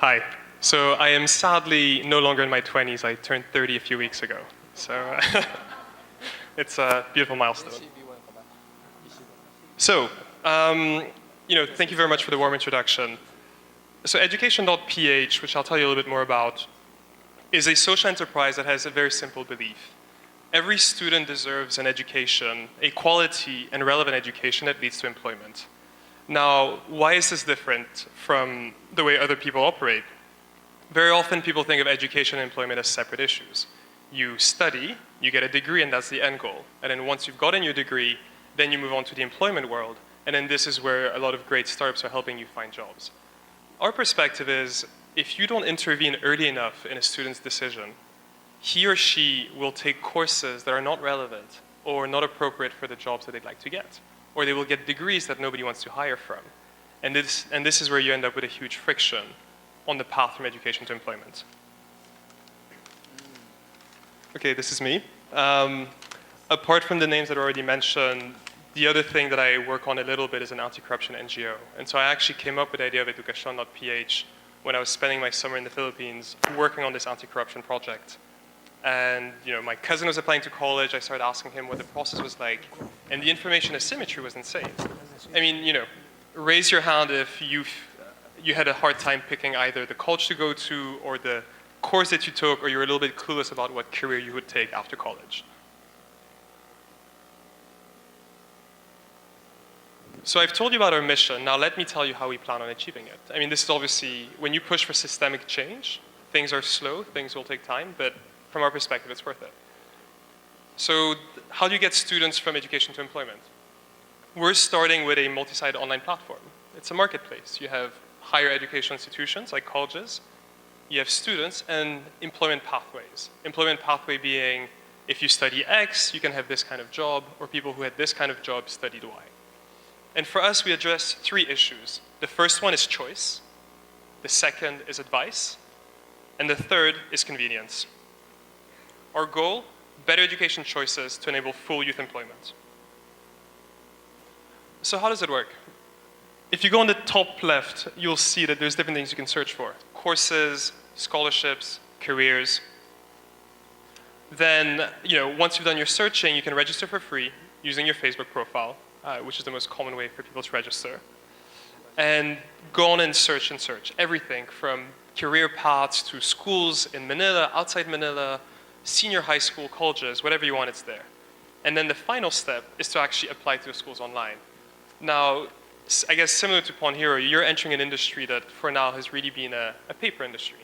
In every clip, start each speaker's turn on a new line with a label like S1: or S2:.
S1: Hi. So I am sadly no longer in my 20s. I turned 30 a few weeks ago. So it's a beautiful milestone. So, thank you very much for the warm introduction. So Edukasyon.ph, which I'll tell you a little bit more about, is a social enterprise that has a very simple belief. Every student deserves an education, a quality and relevant education that leads to employment. Now, why is this different from the way other people operate? Very often people think of education and employment as separate issues. You study, you get a degree, and that's the end goal. And then once you've gotten your degree, then you move on to the employment world. And then this is where a lot of great startups are helping you find jobs. Our perspective is, if you don't intervene early enough in a student's decision, he or she will take courses that are not relevant or not appropriate for the jobs that they'd like to get. Or they will get degrees that nobody wants to hire from. And this is where you end up with a huge friction on the path from education to employment. Okay, this is me. Apart from the names that I already mentioned, the other thing that I work on a little bit is an anti-corruption NGO. And so I actually came up with the idea of Edukasyon.ph when I was spending my summer in the Philippines working on this anti-corruption project. And my cousin was applying to college. I started asking him what the process was like. And the information asymmetry was insane. I mean, raise your hand if you had a hard time picking either the college to go to or the course that you took, or you were a little bit clueless about what career you would take after college. So I've told you about our mission. Now let me tell you how we plan on achieving it. I mean, this is obviously, when you push for systemic change, things are slow, things will take time, but from our perspective, it's worth it. So how do you get students from education to employment? We're starting with a multi-site online platform. It's a marketplace. You have higher educational institutions like colleges, you have students, and employment pathways. Employment pathway being, if you study X, you can have this kind of job, or people who had this kind of job studied Y. And for us, we address three issues. The first one is choice, the second is advice, and the third is convenience. Our goal, better education choices to enable full youth employment. So how does it work? If you go on the top left, you'll see that there's different things you can search for. Courses, scholarships, careers. Then, once you've done your searching, you can register for free using your Facebook profile, which is the most common way for people to register. And go on and search everything from career paths to schools in Manila, outside Manila, senior high school, colleges, whatever you want, it's there. And then the final step is to actually apply to the schools online. Now, I guess similar to Pawn Hero, you're entering an industry that for now has really been a paper industry.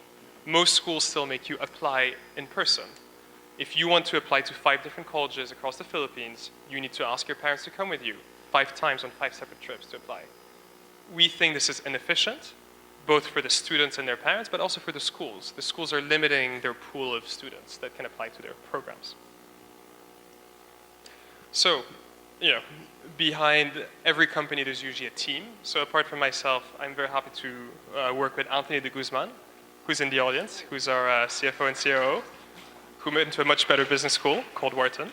S1: Most schools still make you apply in person. If you want to apply to 5 different colleges across the Philippines, you need to ask your parents to come with you 5 times on 5 separate trips to apply. We think this is inefficient, both for the students and their parents, but also for the schools. The schools are limiting their pool of students that can apply to their programs. So, behind every company there's usually a team. So apart from myself, I'm very happy to work with Anthony de Guzman, who's in the audience, who's our CFO and COO, who went to a much better business school called Wharton.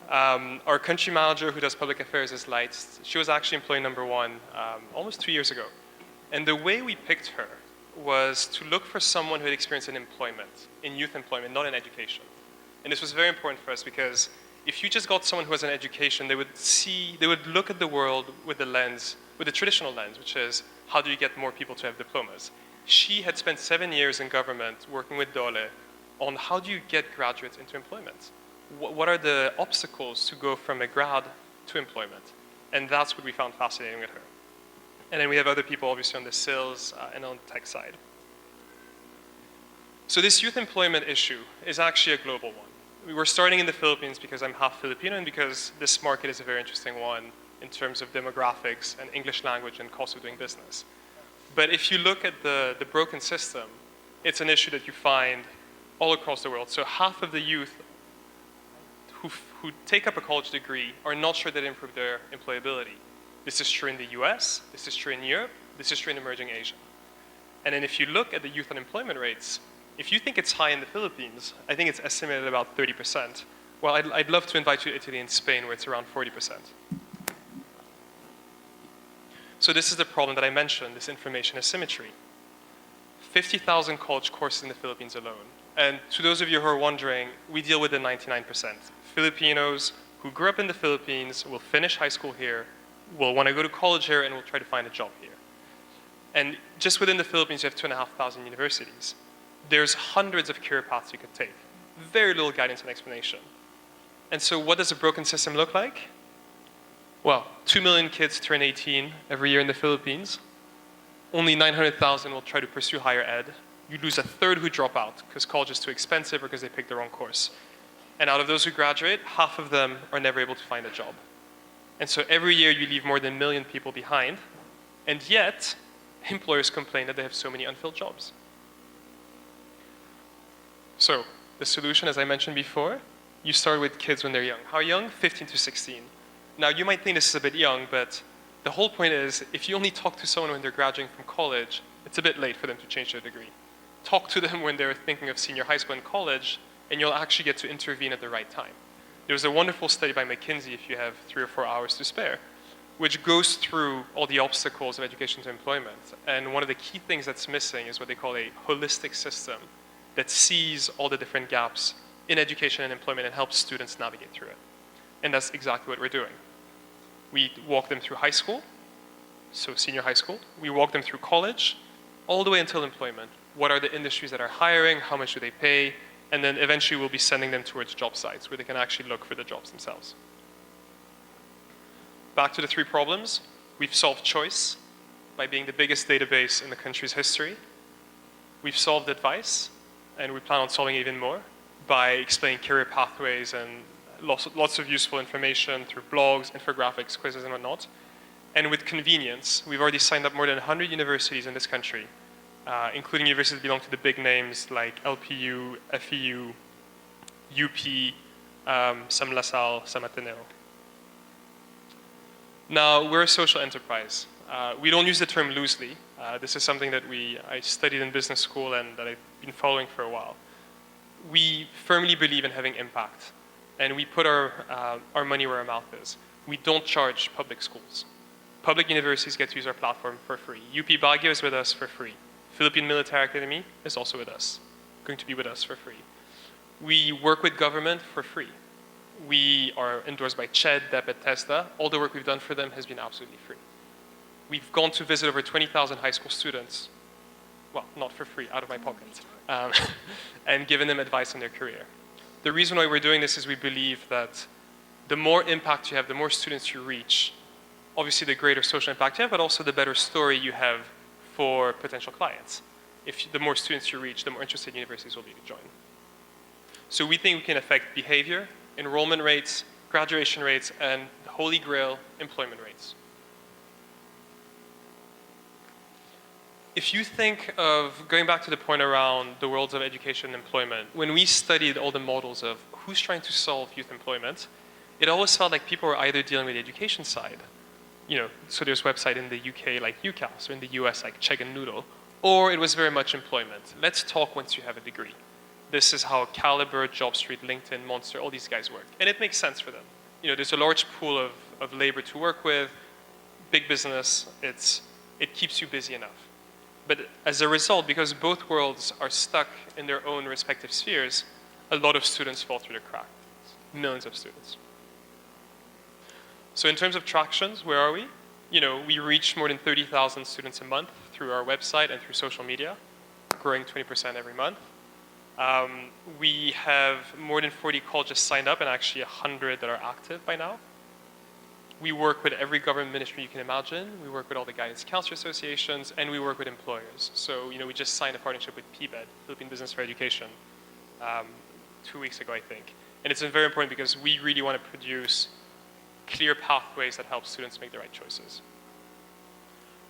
S1: Our country manager who does public affairs is Lights. She was actually employee number 1 almost 2 years ago. And the way we picked her was to look for someone who had experience in employment, in youth employment, not in education. And this was very important for us because if you just got someone who has an education, they would look at the world with the traditional lens, which is, how do you get more people to have diplomas? She had spent 7 years in government working with DOLE on how do you get graduates into employment? What are the obstacles to go from a grad to employment? And that's what we found fascinating with her. And then we have other people obviously on the sales and on the tech side. So this youth employment issue is actually a global one. We were starting in the Philippines because I'm half Filipino and because this market is a very interesting one in terms of demographics and English language and cost of doing business. But if you look at the broken system, it's an issue that you find all across the world. So half of the youth who take up a college degree are not sure that they improve their employability. This is true in the US, this is true in Europe, this is true in emerging Asia. And then if you look at the youth unemployment rates, if you think it's high in the Philippines, I think it's estimated at about 30%. Well, I'd love to invite you to Italy and Spain where it's around 40%. So this is the problem that I mentioned, this information asymmetry. 50,000 college courses in the Philippines alone. And to those of you who are wondering, we deal with the 99%. Filipinos who grew up in the Philippines will finish high school here, will want to go to college here, and will try to find a job here. And just within the Philippines, you have 2,500 universities. There's hundreds of career paths you could take. Very little guidance and explanation. And so what does a broken system look like? Well, 2 million kids turn 18 every year in the Philippines. Only 900,000 will try to pursue higher ed. You lose a third who drop out because college is too expensive or because they picked the wrong course. And out of those who graduate, half of them are never able to find a job. And so every year you leave more than 1 million people behind, and yet employers complain that they have so many unfilled jobs. So the solution, as I mentioned before, you start with kids when they're young. How young? 15 to 16. Now you might think this is a bit young, but the whole point is if you only talk to someone when they're graduating from college, it's a bit late for them to change their degree. Talk to them when they're thinking of senior high school and college, and you'll actually get to intervene at the right time. There was a wonderful study by McKinsey, if you have 3 or 4 hours to spare, which goes through all the obstacles of education to employment. And one of the key things that's missing is what they call a holistic system that sees all the different gaps in education and employment and helps students navigate through it. And that's exactly what we're doing. We walk them through high school, so senior high school. We walk them through college, all the way until employment. What are the industries that are hiring? How much do they pay? And then eventually we'll be sending them towards job sites where they can actually look for the jobs themselves. Back to the 3 problems. We've solved choice by being the biggest database in the country's history. We've solved advice, and we plan on solving even more by explaining career pathways and lots of useful information through blogs, infographics, quizzes, and whatnot. And with convenience, we've already signed up more than 100 universities in this country, including universities that belong to the big names like LPU, FEU, UP, some LaSalle, some Ateneo. Now, we're a social enterprise. We don't use the term loosely. This is something that I studied in business school and that I've been following for a while. We firmly believe in having impact, and we put our money where our mouth is. We don't charge public schools. Public universities get to use our platform for free. UP Baguio is with us for free. Philippine Military Academy is also with us, going to be with us for free. We work with government for free. We are endorsed by DepED, TESDA. All the work we've done for them has been absolutely free. We've gone to visit over 20,000 high school students, well, not for free, out of my pocket, and given them advice on their career. The reason why we're doing this is we believe that the more impact you have, the more students you reach, obviously the greater social impact you have, but also the better story you have for potential clients. The more students you reach, the more interested universities will be to join. So we think we can affect behavior, enrollment rates, graduation rates, and the holy grail, employment rates. If you think of, going back to the point around the worlds of education and employment, when we studied all the models of who's trying to solve youth employment, it always felt like people were either dealing with the education side, so there's website in the UK like UCAS, or in the US like Chegg and Noodle, or it was very much employment. Let's talk once you have a degree. This is how Caliber, JobStreet, LinkedIn, Monster, all these guys work. And it makes sense for them. There's a large pool of labor to work with, big business, it keeps you busy enough. But as a result, because both worlds are stuck in their own respective spheres, a lot of students fall through the cracks, millions of students. So in terms of tractions, where are we? We reach more than 30,000 students a month through our website and through social media, growing 20% every month. We have more than 40 colleges signed up and actually 100 that are active by now. We work with every government ministry you can imagine. We work with all the guidance counselor associations, and we work with employers. So, we just signed a partnership with PBED, Philippine Business for Education, 2 weeks ago, I think. And it's very important because we really want to produce clear pathways that help students make the right choices.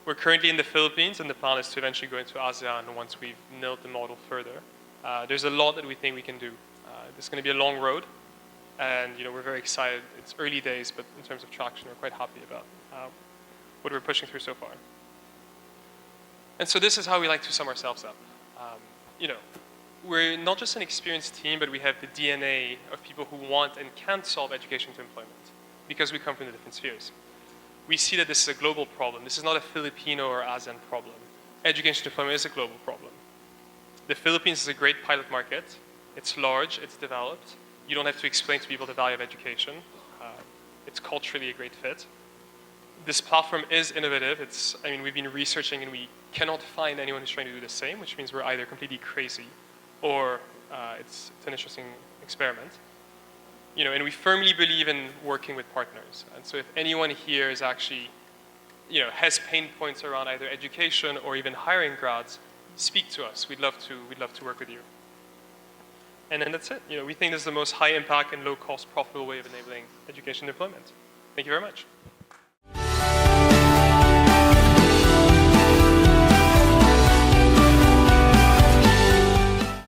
S1: We're currently in the Philippines, and the plan is to eventually go into ASEAN once we've nailed the model further. There's a lot that we think we can do. It's going to be a long road. And we're very excited. It's early days, but in terms of traction, we're quite happy about what we're pushing through so far. And so this is how we like to sum ourselves up. We're not just an experienced team, but we have the DNA of people who want and can solve education to employment because we come from the different spheres. We see that this is a global problem. This is not a Filipino or ASEAN problem. Education to employment is a global problem. The Philippines is a great pilot market. It's large, it's developed. You don't have to explain to people the value of education. It's culturally a great fit. This platform is innovative. We've been researching and we cannot find anyone who's trying to do the same, which means we're either completely crazy or it's an interesting experiment. And we firmly believe in working with partners. And so if anyone here is actually, has pain points around either education or even hiring grads, speak to us. We'd love to work with you. And then that's it. We think this is the most high impact and low cost profitable way of enabling education deployment. Thank you very much.